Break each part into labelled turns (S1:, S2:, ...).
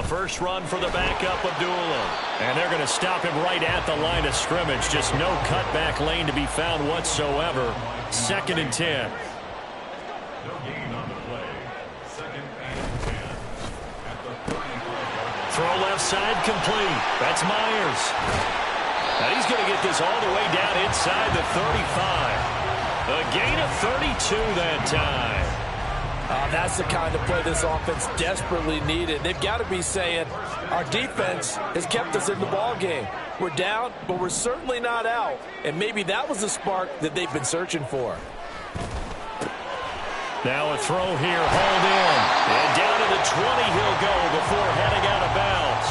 S1: First run for the backup, Abdullah. And they're going to stop him right at the line of scrimmage. Just no cutback lane to be found whatsoever. 2nd and 10. Throw left side complete. That's Myers. And he's going to get this all the way down inside the 35. A gain of 32 that time.
S2: That's the kind of play this offense desperately needed. They've got to be saying, our defense has kept us in the ball game. We're down, but we're certainly not out. And maybe that was the spark that they've been searching for.
S1: Now a throw here, hauled in. And down to the 20 he'll go before heading out of bounds.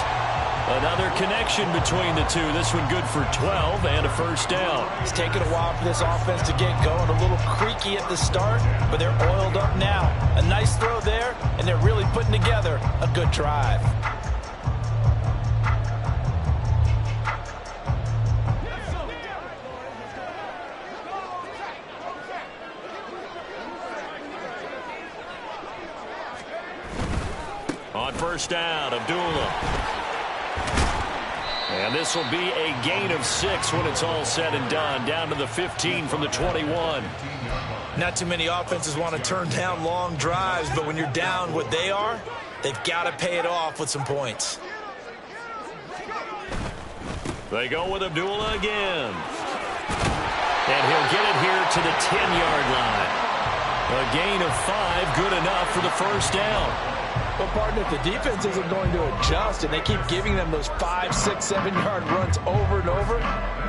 S1: Another connection between the two. This one good for 12 and a first down.
S2: It's taken a while for this offense to get going. A little creaky at the start, but they're oiled up now. A nice throw there, and they're really putting together a good drive.
S1: On first down, Abdullah. And this will be a gain of 6 when it's all said and done. Down to the 15 from the 21.
S2: Not too many offenses want to turn down long drives, but when you're down what they are, they've got to pay it off with some points.
S1: They go with Abdullah again. And he'll get it here to the 10-yard line. A gain of 5, good enough for the first down.
S2: Well, partner, if the defense isn't going to adjust and they keep giving them those 5, 6, 7-yard runs over and over,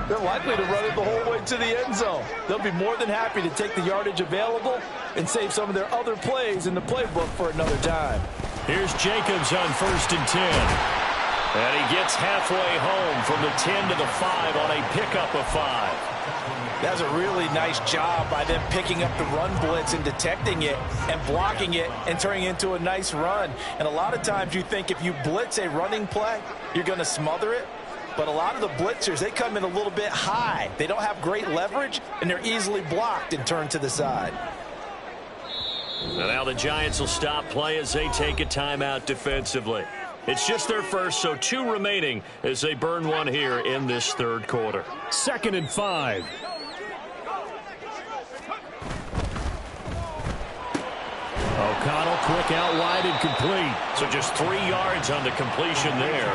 S2: they're likely to run it the whole way to the end zone. They'll be more than happy to take the yardage available and save some of their other plays in the playbook for another time.
S1: Here's Jacobs on 1st and 10. And he gets halfway home from the 10 to the 5 on a pickup of 5.
S2: That's a really nice job by them picking up the run blitz and detecting it and blocking it and turning it into a nice run. And a lot of times you think if you blitz a running play, you're going to smother it. But a lot of the blitzers, they come in a little bit high. They don't have great leverage, and they're easily blocked and turned to the side.
S1: And now the Giants will stop play as they take a timeout defensively. It's just their first, so 2 remaining as they burn one here in this 3rd quarter. 2nd and 5. O'Connell quick out wide and complete. So just 3 yards on the completion there.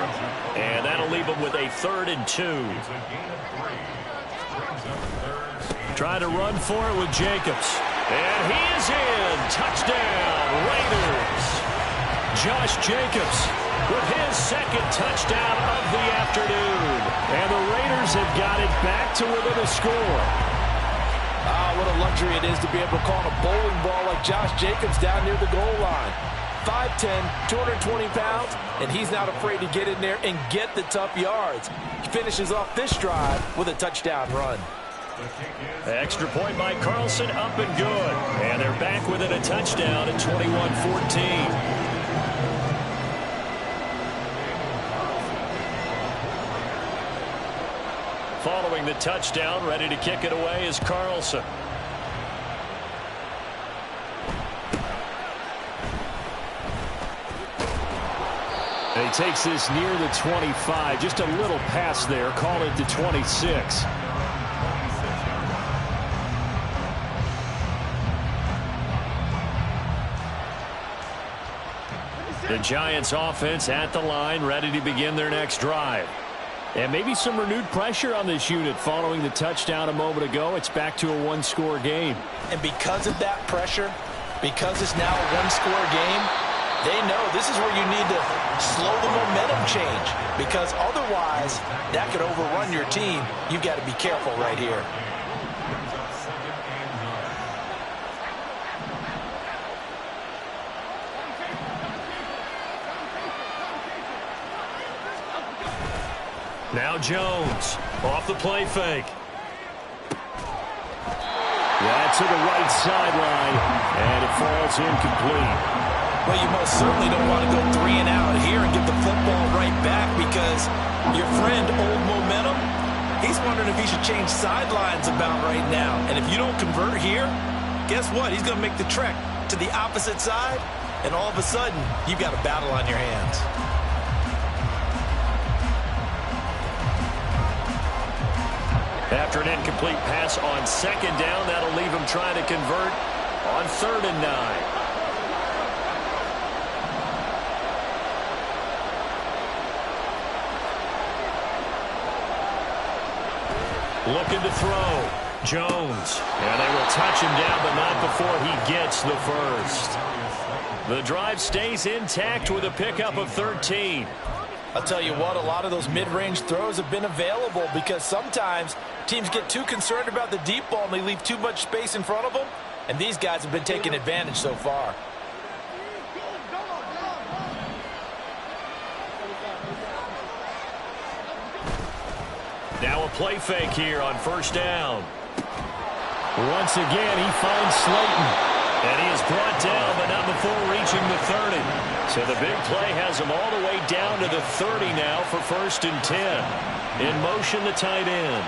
S1: And that'll leave them with a 3rd and 2. Try to run for it with Jacobs. And he is in. Touchdown, Raiders. Josh Jacobs with his 2nd touchdown of the afternoon. And the Raiders have got it back to within a score.
S2: What a luxury it is to be able to call a bowling ball like Josh Jacobs down near the goal line. 5'10", 220 pounds, and he's not afraid to get in there and get the tough yards. He finishes off this drive with a touchdown run.
S1: Extra point by Carlson, up and good. And they're back within a touchdown at 21-14. Following the touchdown, ready to kick it away is Carlson. And he takes this near the 25. Just a little pass there. Call it the 26. The Giants offense at the line, ready to begin their next drive. And maybe some renewed pressure on this unit following the touchdown a moment ago. It's back to a 1-score game.
S2: And because of that pressure, because it's now a 1-score game, they know this is where you need to slow the momentum change, because otherwise that could overrun your team. You've got to be careful right here.
S1: Now Jones off the play fake. That's to the right sideline, and it falls incomplete.
S2: Well, you most certainly don't want to go 3 and out here and get the football right back, because your friend, Old Momentum, he's wondering if he should change sidelines about right now. And if you don't convert here, guess what? He's going to make the trek to the opposite side, and all of a sudden, you've got a battle on your hands.
S1: After an incomplete pass on second down, that'll leave him trying to convert on 3rd and 9. Looking to throw. Jones. And they will touch him down, but not before he gets the first. The drive stays intact with a pickup of 13.
S2: I'll tell you what, a lot of those mid-range throws have been available because sometimes teams get too concerned about the deep ball and they leave too much space in front of them. And these guys have been taking advantage so far.
S1: Now a play fake here on 1st down. Once again, he finds Slayton. And he is brought down, but not before reaching the 30. So the big play has him all the way down to the 30 now for 1st and 10. In motion, the tight end.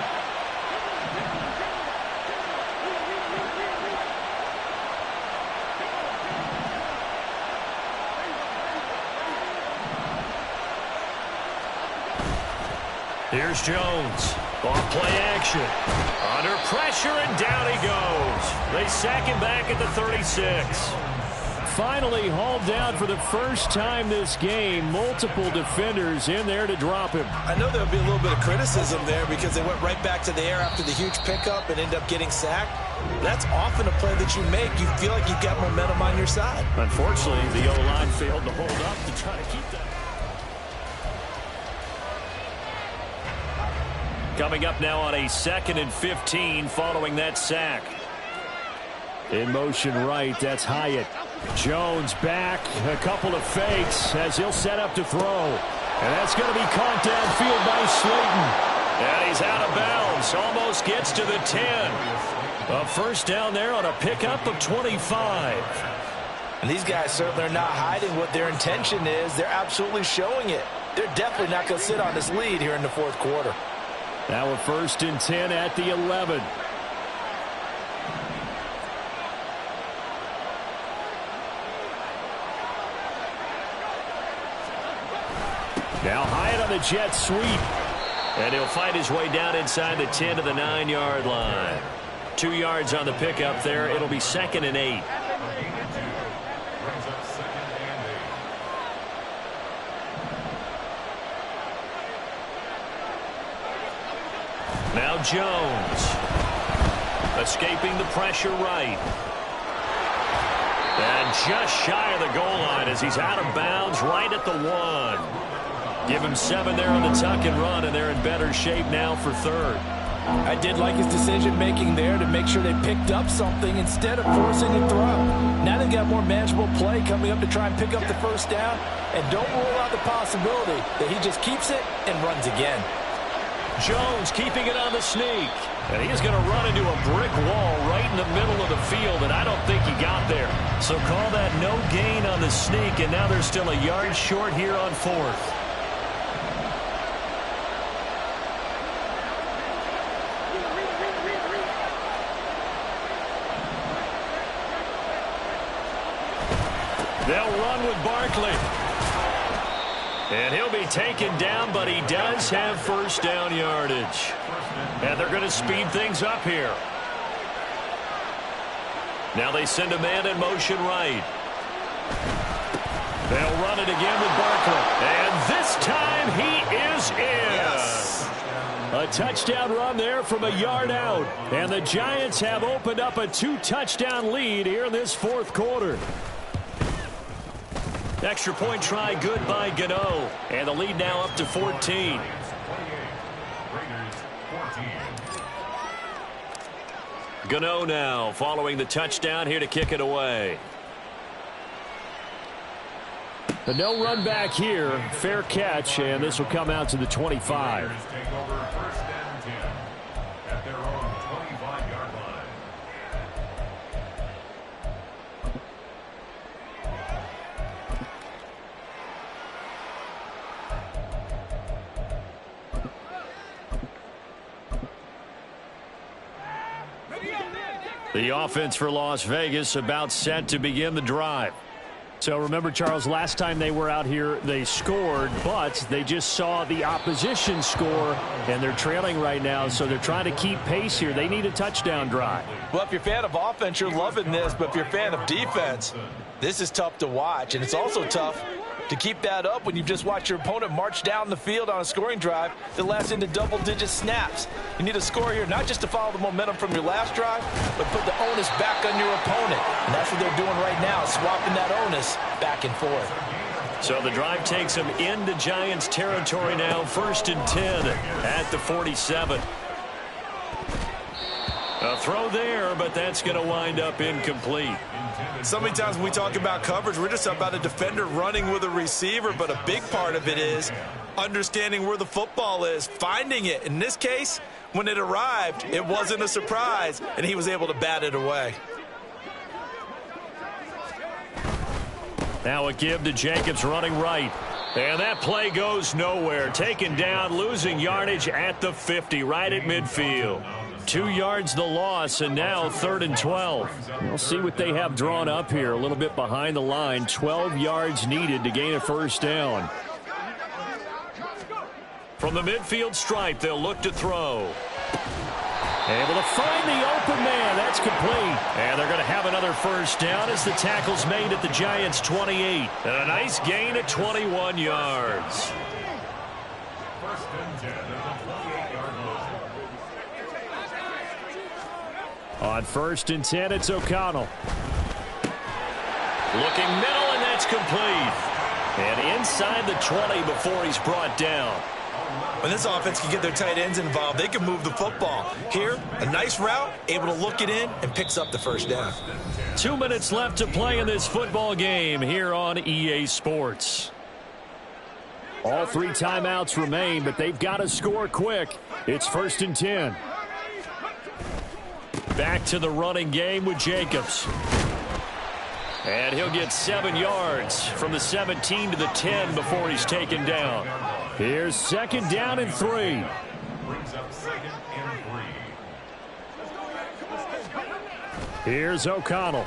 S1: Here's Jones. Off play action. Under pressure, and down he goes. They sack him back at the 36. Finally hauled down for the first time this game. Multiple defenders in there to drop him.
S2: I know there'll be a little bit of criticism there because they went right back to the air after the huge pickup and end up getting sacked. That's often a play that you make. You feel like you've got momentum on your side.
S1: Unfortunately, the O-line failed to hold up to try to keep that. Coming up now on a 2nd and 15 following that sack. In motion right, that's Hyatt. Jones back, a couple of fakes as he'll set up to throw. And that's going to be caught downfield by Slayton. And he's out of bounds, almost gets to the 10. A 1st down there on a pickup of 25.
S2: And these guys certainly are not hiding what their intention is. They're absolutely showing it. They're definitely not going to sit on this lead here in the 4th quarter.
S1: Now a 1st and 10 at the 11. Now Hyatt on the jet sweep. And he'll fight his way down inside the 10 to the 9-yard line. 2 yards on the pickup there. It'll be 2nd and 8. Now Jones. Escaping the pressure right. And just shy of the goal line as he's out of bounds right at the 1. Give him 7 there on the tuck and run, and they're in better shape now for 3rd.
S2: I did like his decision-making there to make sure they picked up something instead of forcing a throw. Now they've got more manageable play coming up to try and pick up the 1st down, and don't rule out the possibility that he just keeps it and runs again.
S1: Jones keeping it on the sneak. And he is going to run into a brick wall right in the middle of the field, and I don't think he got there. So call that no gain on the sneak, and now they're still a yard short here on 4th. They'll run with Barkley. And he'll be taken down, but he does have 1st down yardage. And they're going to speed things up here. Now they send a man in motion right. They'll run it again with Barkley. And this time he is in. Yes. A touchdown run there from a yard out. And the Giants have opened up a 2-touchdown lead here in this 4th quarter. Extra point try good by Gano. And the lead now up to 14. Gano now following the touchdown here to kick it away. The no run back here. Fair catch, and this will come out to the 25. The offense for Las Vegas about set to begin the drive. So remember, Charles, last time they were out here, they scored, but they just saw the opposition score, and they're trailing right now, so they're trying to keep pace here. They need a touchdown drive.
S2: Well, if you're a fan of offense, you're loving this, but if you're a fan of defense, this is tough to watch, and it's also tough to keep that up when you've just watched your opponent march down the field on a scoring drive that lasts into double-digit snaps. You need a score here, not just to follow the momentum from your last drive, but put the onus back on your opponent. And that's what they're doing right now, swapping that onus back and forth.
S1: So the drive takes them into Giants territory now, 1st and 10 at the 47. A throw there, but that's going to wind up incomplete.
S2: So many times when we talk about coverage, we're just about a defender running with a receiver, but a big part of it is understanding where the football is, finding it. In this case, when it arrived, it wasn't a surprise, and he was able to bat it away.
S1: Now a give to Jacobs running right. And that play goes nowhere. Taken down, losing yardage at the 50, right at midfield. 2 yards the loss, and now 3rd and 12. We'll see what they have drawn up here. A little bit behind the line. 12 yards needed to gain a 1st down. From the midfield stripe, they'll look to throw. Able to find the open man. That's complete. And they're going to have another 1st down as the tackle's made at the Giants' 28. And a nice gain of 21 yards. On 1st and 10, it's O'Connell. Looking middle, and that's complete. And inside the 20 before he's brought down.
S2: When this offense can get their tight ends involved, they can move the football. Here, a nice route, able to look it in, and picks up the 1st down.
S1: 2 minutes left to play in this football game here on EA Sports. All 3 timeouts remain, but they've got to score quick. It's 1st and 10. Back to the running game with Jacobs. And he'll get 7 yards from the 17 to the 10 before he's taken down. Here's 2nd down and 3. Here's O'Connell.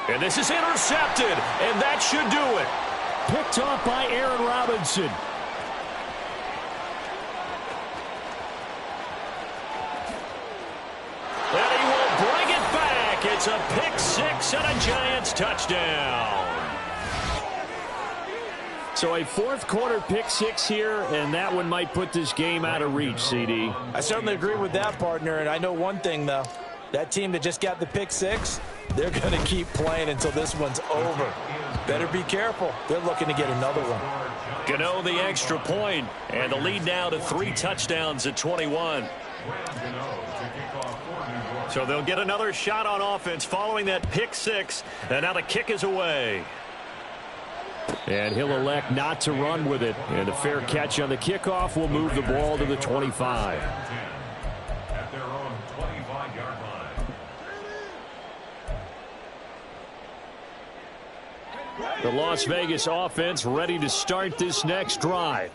S1: And this is intercepted, and that should do it. Picked off by Aaron Robinson. And he will bring it back. It's a pick 6 and a Giants touchdown. So a 4th quarter pick 6 here, and that one might put this game out of reach, CD.
S2: I certainly agree with that, partner, and I know one thing, though. That team that just got the pick 6, they're going to keep playing until this one's over. Better be careful. They're looking to get another one.
S1: Gano the extra point, and the lead now to 3 touchdowns at 21. So they'll get another shot on offense following that pick 6, and now the kick is away. And he'll elect not to run with it. And a fair catch on the kickoff will move the ball to the 25.
S3: At their own 25-yard line.
S1: The Las Vegas offense ready to start this next drive.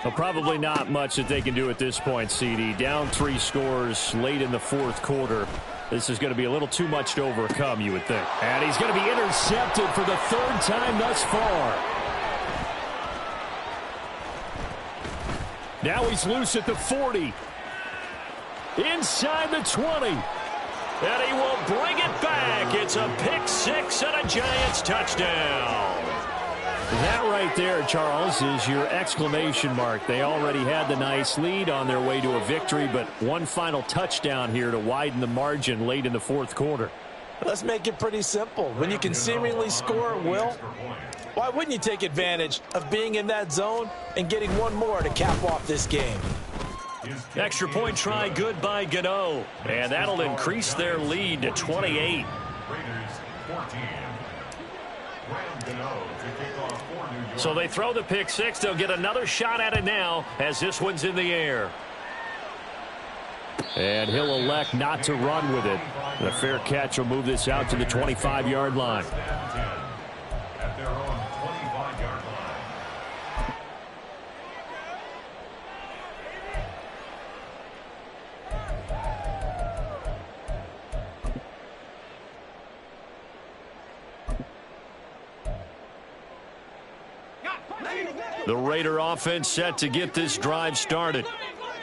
S1: Well, probably not much that they can do at this point, CD. Down 3 scores late in the 4th quarter. This is going to be a little too much to overcome, you would think. And he's going to be intercepted for the 3rd time thus far. Now he's loose at the 40. Inside the 20. And he will bring it back. It's a pick 6 and a Giants touchdown. That right there, Charles, is your exclamation mark. They already had the nice lead on their way to a victory, but one final touchdown here to widen the margin late in the 4th quarter.
S2: Let's make it pretty simple. When you can seemingly score at will, why wouldn't you take advantage of being in that zone and getting one more to cap off this game?
S1: Extra point try good by Gano, and that'll increase their lead to 28.
S3: Raiders 14.
S1: So they throw the pick 6. They'll get another shot at it now as this one's in the air. And he'll elect not to run with it. The fair catch will move this out to the 25-yard line.
S3: At their own 25-yard line.
S1: The Raider offense set to get this drive started.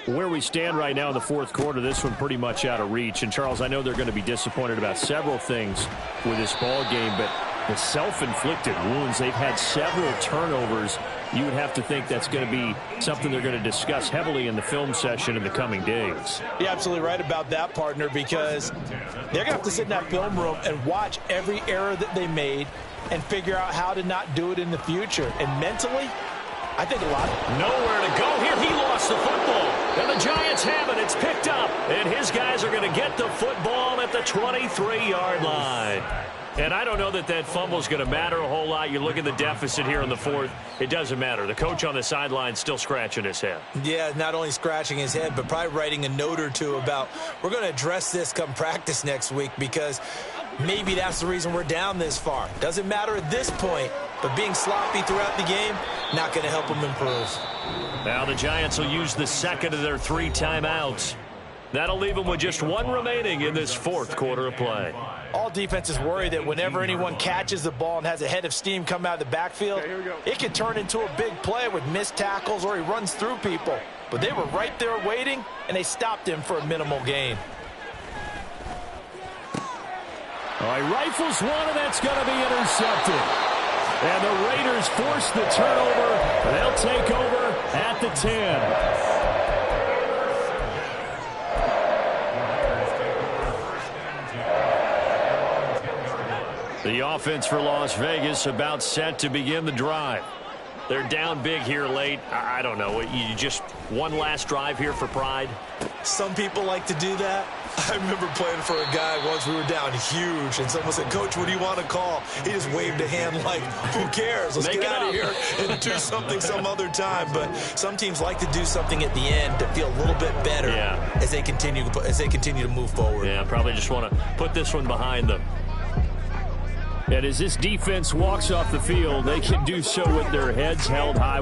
S4: Where we stand right now in the fourth quarter, this one pretty much out of reach. And, Charles, I know they're going to be disappointed about several things with this ball game, but the self-inflicted wounds, they've had several turnovers. You would have to think that's going to be something they're going to discuss heavily in the film session in the coming days.
S2: You're absolutely right about that, partner, because they're going to have to sit in that film room and watch every error that they made and figure out how to not do it in the future. And mentally, I think a lot.
S1: Nowhere to go here. He lost the football. And the Giants have it. It's picked up. And his guys are going to get the football at the 23-yard line. And I don't know that that fumble is going to matter a whole lot. You look at the deficit here in the fourth. It doesn't matter. The coach on the sideline still scratching his head.
S2: Yeah, not only scratching his head, but probably writing a note or two about we're going to address this come practice next week, because maybe that's the reason we're down this far. Doesn't matter at this point, but being sloppy throughout the game, not going to help them improve.
S1: Now the Giants will use the second of their 3 timeouts. That'll leave them with just 1 remaining in this fourth quarter of play.
S2: All defenses worry that whenever anyone catches the ball and has a head of steam come out of the backfield, it can turn into a big play with missed tackles or he runs through people. But they were right there waiting, and they stopped him for a minimal gain.
S4: All right, rifles one, and that's going to be intercepted. And the Raiders force the turnover. They'll take over at the 10. The offense for Las Vegas about set to begin the drive. They're down big here late. I don't know. You just one last drive here for pride?
S2: Some people like to do that. I remember playing for a guy once. We were down huge, and someone said, "Coach, what do you want to call?" He just waved a hand like, who cares? Let's get out of here and do something some other time. But some teams like to do something at the end to feel a little bit better as they continue to move forward.
S1: Yeah, probably just want to put this one behind them.
S4: And as this defense walks off the field, they can do so with their heads held high.